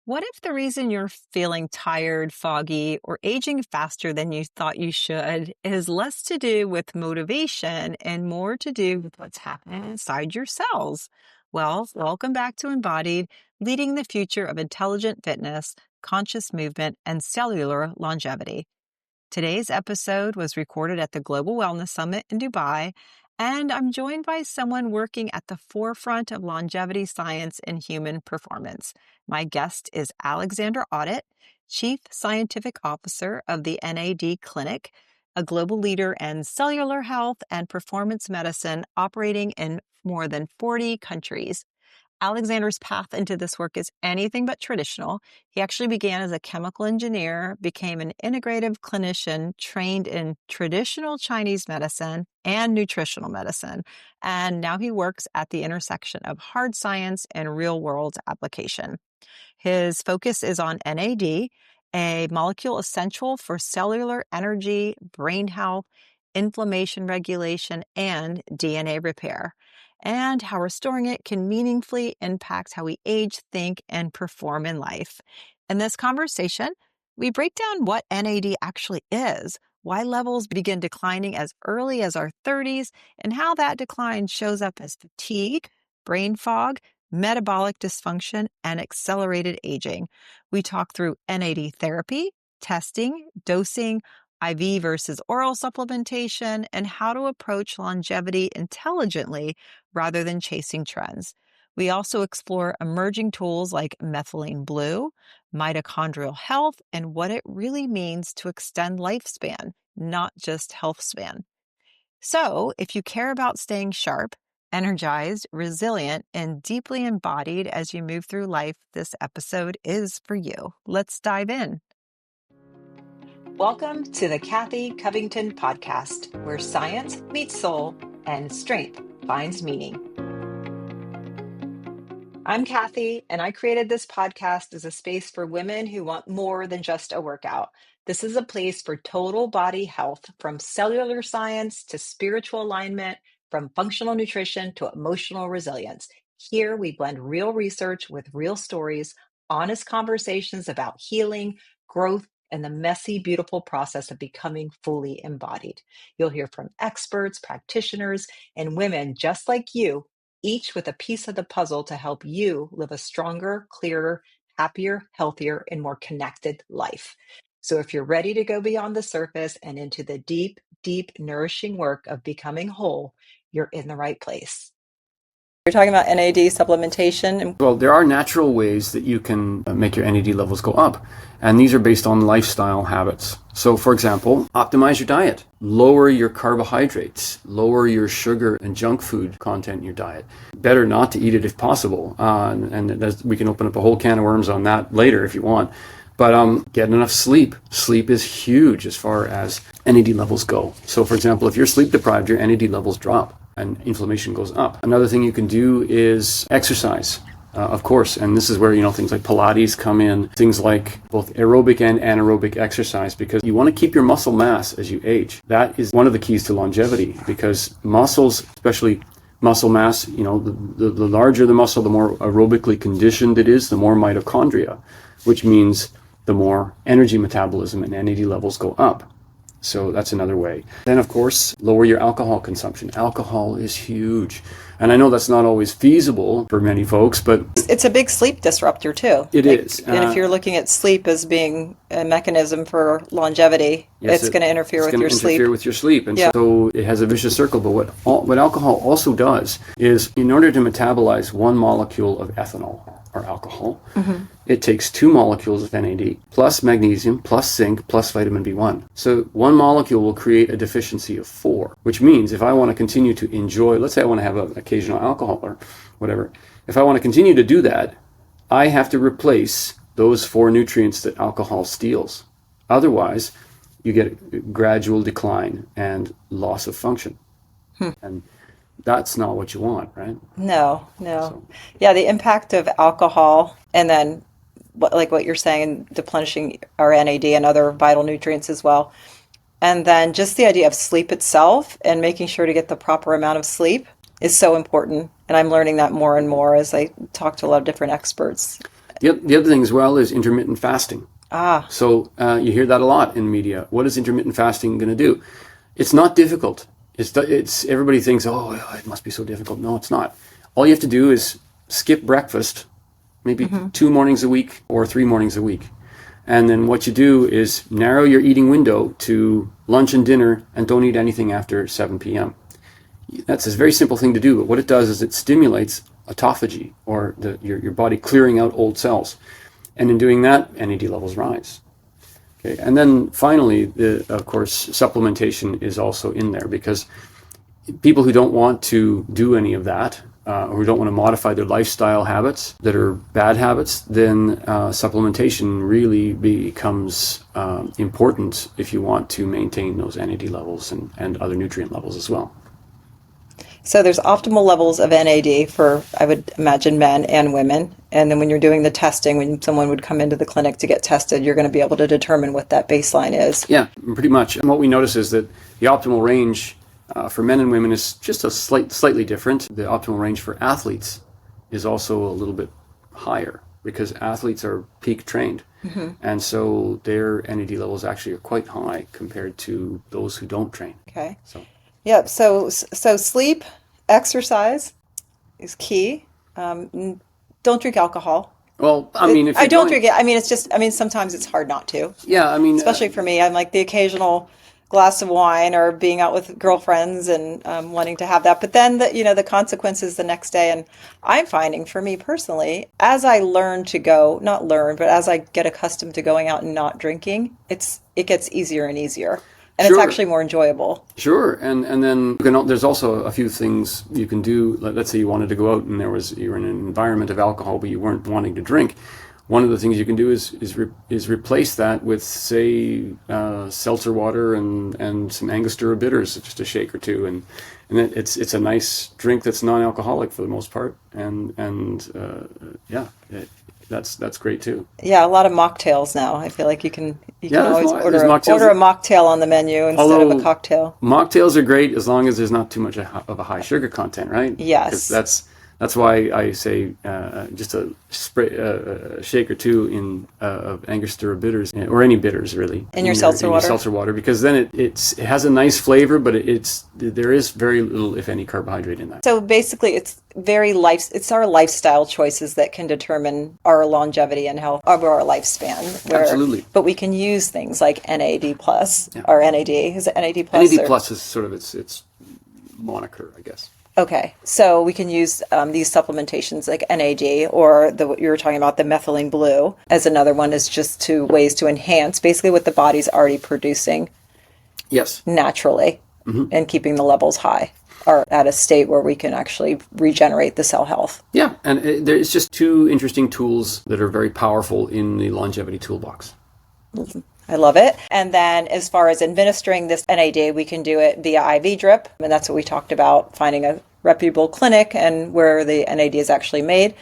What if the reason you're feeling tired, foggy, or aging faster than you thought you should is less to do with motivation and more to do with what's happening inside your cells? Well, welcome back to Embodied, leading the future of intelligent fitness, conscious movement, and cellular longevity. Today's episode was recorded at the Global Wellness Summit in Dubai, and I'm joined by someone working at the forefront of longevity science and human performance. My guest is Alexander Audette, Chief Scientific Officer of the NAD Clinic, a global leader in cellular health and performance medicine operating in more than 40 countries. Alexander's path into this work is anything but traditional. He actually began as a chemical engineer, became an integrative clinician trained in traditional Chinese medicine and nutritional medicine, and now he works at the intersection of hard science and real-world application. His focus is on NAD, a molecule essential for cellular energy, brain health, inflammation regulation, and DNA repair, and how restoring it can meaningfully impact how we age, think, and perform in life. In this conversation, we break down what NAD actually is, why levels begin declining as early as our 30s, and how that decline shows up as fatigue, brain fog, metabolic dysfunction, and accelerated aging. We talk through NAD therapy, testing, dosing, IV versus oral supplementation, and how to approach longevity intelligently rather than chasing trends. We also explore emerging tools like methylene blue, mitochondrial health, and what it really means to extend lifespan, not just health span. So, if you care about staying sharp, energized, resilient, and deeply embodied as you move through life, this episode is for you. Let's dive in. Welcome to the Kathy Covington podcast, where science meets soul and strength finds meaning. I'm Kathy, and I created this podcast as a space for women who want more than just a workout. This is a place for total body health, from cellular science to spiritual alignment, from functional nutrition to emotional resilience. Here we blend real research with real stories, honest conversations about healing, growth, and the messy, beautiful process of becoming fully embodied. You'll hear from experts, practitioners, and women just like you, each with a piece of the puzzle to help you live a stronger, clearer, happier, healthier, and more connected life. So if you're ready to go beyond the surface and into the deep, deep, nourishing work of becoming whole, you're in the right place. You're talking about NAD supplementation. Well, there are natural ways that you can make your NAD levels go up, and these are based on lifestyle habits. So, for example, optimize your diet, lower your carbohydrates, lower your sugar and junk food content in your diet. Better not to eat it if possible, and we can open up a whole can of worms on that later if you want. But get enough sleep. Sleep is huge as far as NAD levels go. So, for example, if you're sleep deprived, your NAD levels drop and inflammation goes up. Another thing you can do is exercise, of course, and this is where things like Pilates come in, things like both aerobic and anaerobic exercise, because you want to keep your muscle mass as you age. That is one of the keys to longevity, because muscles, especially muscle mass, the larger the muscle, the more aerobically conditioned it is, the more mitochondria, which means the more energy metabolism and NAD levels go up. So that's another way. Then, of course, lower your alcohol consumption. Alcohol is huge. And I know that's not always feasible for many folks, but it's a big sleep disruptor too. It is. And if you're looking at sleep as being a mechanism for longevity, yes, it's going to interfere with your sleep. It's going to interfere with your sleep. And so it has a vicious circle. But what alcohol also does is, in order to metabolize one molecule of ethanol, or alcohol, it takes 2 molecules of NAD, plus magnesium, plus zinc, plus vitamin B1. So one molecule will create a deficiency of 4, which means if I want to continue to enjoy, let's say I want to have an occasional alcohol or whatever, if I want to continue to do that, I have to replace those 4 nutrients that alcohol steals. Otherwise, you get a gradual decline and loss of function. And that's not what you want, right? No. Yeah, the impact of alcohol, and then what you're saying, deplenishing our NAD and other vital nutrients as well. And then just the idea of sleep itself and making sure to get the proper amount of sleep is so important. And I'm learning that more and more as I talk to a lot of different experts. The other thing as well is intermittent fasting. Ah. So you hear that a lot in the media. What is intermittent fasting going to do? It's not difficult. It's everybody thinks, oh, it must be so difficult. No, it's not. All you have to do is skip breakfast, maybe 2 mornings a week or 3 mornings a week. And then what you do is narrow your eating window to lunch and dinner, and don't eat anything after 7 p.m. That's a very simple thing to do, but what it does is it stimulates autophagy, or your body clearing out old cells. And in doing that, NAD levels rise. Okay. And then finally, of course, supplementation is also in there, because people who don't want to do any of that, or who don't want to modify their lifestyle habits that are bad habits, then supplementation really becomes important if you want to maintain those NAD levels and other nutrient levels as well. So there's optimal levels of NAD for, I would imagine, men and women. And then when you're doing the testing, when someone would come into the clinic to get tested, you're going to be able to determine what that baseline is. Yeah, pretty much. And what we notice is that the optimal range for men and women is just slightly different. The optimal range for athletes is also a little bit higher, because athletes are peak trained. And so their NAD levels actually are quite high compared to those who don't train. Okay. So. Yep. So sleep, exercise is key. Don't drink alcohol. Well, I mean, if I don't drink it. I mean, it's just, I mean, sometimes it's hard not to. Yeah, I mean, especially for me, I'm like the occasional glass of wine or being out with girlfriends and wanting to have that. But then the consequences the next day. And I'm finding, for me personally, as I learn to go, not learn, but as I get accustomed to going out and not drinking, it gets easier and easier. And Sure. It's actually more enjoyable. Sure, and then there's also a few things you can do. Let's say you wanted to go out and you're in an environment of alcohol, but you weren't wanting to drink. One of the things you can do is replace that with, say, seltzer water and some Angostura bitters, just a shake or two, and it's a nice drink that's non-alcoholic for the most part, that's great too. Yeah, a lot of mocktails now. I feel like you can always order a mocktail on the menu instead of a cocktail. Mocktails are great as long as there's not too much of a high sugar content, right? Yes. That's why I say just a shake or two of Angostura bitters, or any bitters really, in your seltzer water, because then it has a nice flavor, but there is very little, if any, carbohydrate in that. So basically, it's our lifestyle choices that can determine our longevity and health over our lifespan. Absolutely. But we can use things like NAD plus or NAD. Is it NAD plus? NAD plus is sort of its moniker, I guess. Okay, so we can use these supplementations like NAD, or what you were talking about, the methylene blue, as another one, is just ways to enhance basically what the body's already producing. Yes. Naturally, and keeping the levels high, or at a state where we can actually regenerate the cell health. Yeah, and there's just two interesting tools that are very powerful in the longevity toolbox. I love it. And then as far as administering this NAD, we can do it via IV drip. And that's what we talked about, finding a reputable clinic and where the NAD is actually made.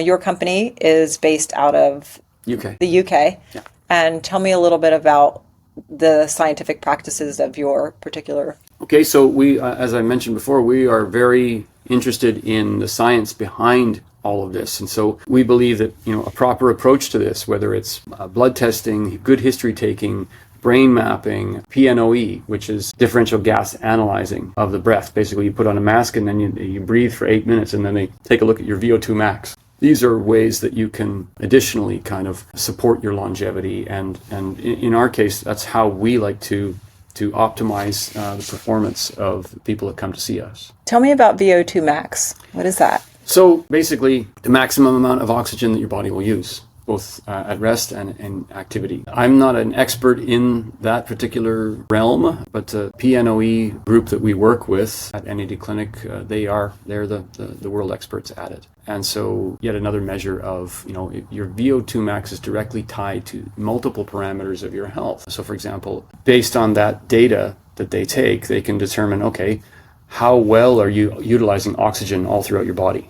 Your company is based out of the UK. Yeah. And tell me a little bit about the scientific practices of your particular... Okay, so we, as I mentioned before, we are very interested in the science behind all of this. And so we believe that, a proper approach to this, whether it's blood testing, good history taking, brain mapping, PNOE, which is differential gas analyzing of the breath. Basically, you put on a mask and then you breathe for 8 minutes, and then they take a look at your VO2 max. These are ways that you can additionally kind of support your longevity. And in our case, that's how we like to optimize the performance of the people that come to see us. Tell me about VO2 max. What is that? So basically, the maximum amount of oxygen that your body will use, both at rest and in activity. I'm not an expert in that particular realm, but the PNOE group that we work with at NAD Clinic, they're the world experts at it. And so yet another measure of, your VO2 max is directly tied to multiple parameters of your health. So for example, based on that data that they take, they can determine, okay, how well are you utilizing oxygen all throughout your body?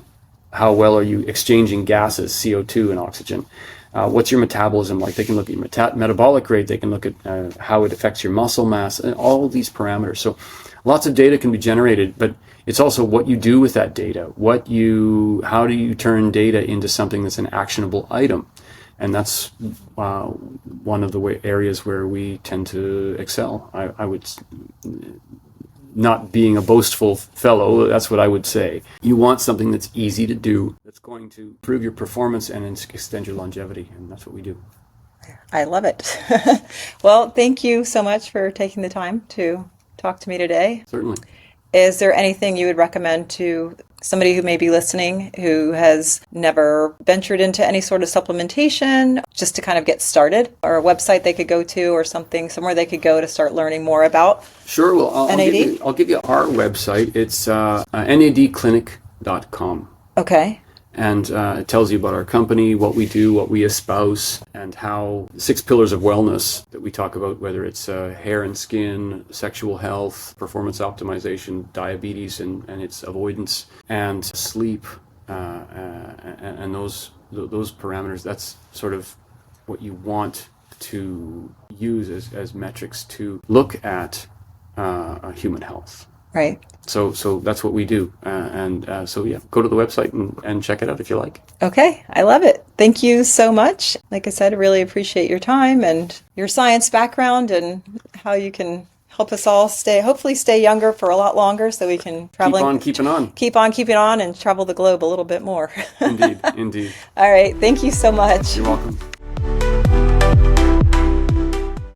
How well are you exchanging gases, CO2 and oxygen? What's your metabolism like? They can look at your metabolic rate. They can look at how it affects your muscle mass, and all of these parameters. So lots of data can be generated, but it's also what you do with that data. How do you turn data into something that's an actionable item? And that's one of the areas where we tend to excel. I would, not being a boastful fellow, that's what I would say. You want something that's easy to do, that's going to improve your performance and extend your longevity, and that's what we do. I love it. Well, thank you so much for taking the time to talk to me today. Certainly. Is there anything you would recommend to somebody who may be listening who has never ventured into any sort of supplementation, just to kind of get started, or a website they could go to, or something, somewhere they could go to start learning more about? Sure. Well, NAD? I'll give you our website. It's nadclinic.com. Okay. And it tells you about our company, what we do, what we espouse, and how 6 pillars of wellness that we talk about, whether it's hair and skin, sexual health, performance optimization, diabetes and its avoidance, and sleep, and those parameters. That's sort of what you want to use as metrics to look at human health. Right. So that's what we do. So go to the website and check it out if you like. Okay. I love it. Thank you so much. Like I said, I really appreciate your time and your science background and how you can help us all hopefully stay younger for a lot longer so we can travel. Keep on keeping on and travel the globe a little bit more. Indeed. All right. Thank you so much. You're welcome.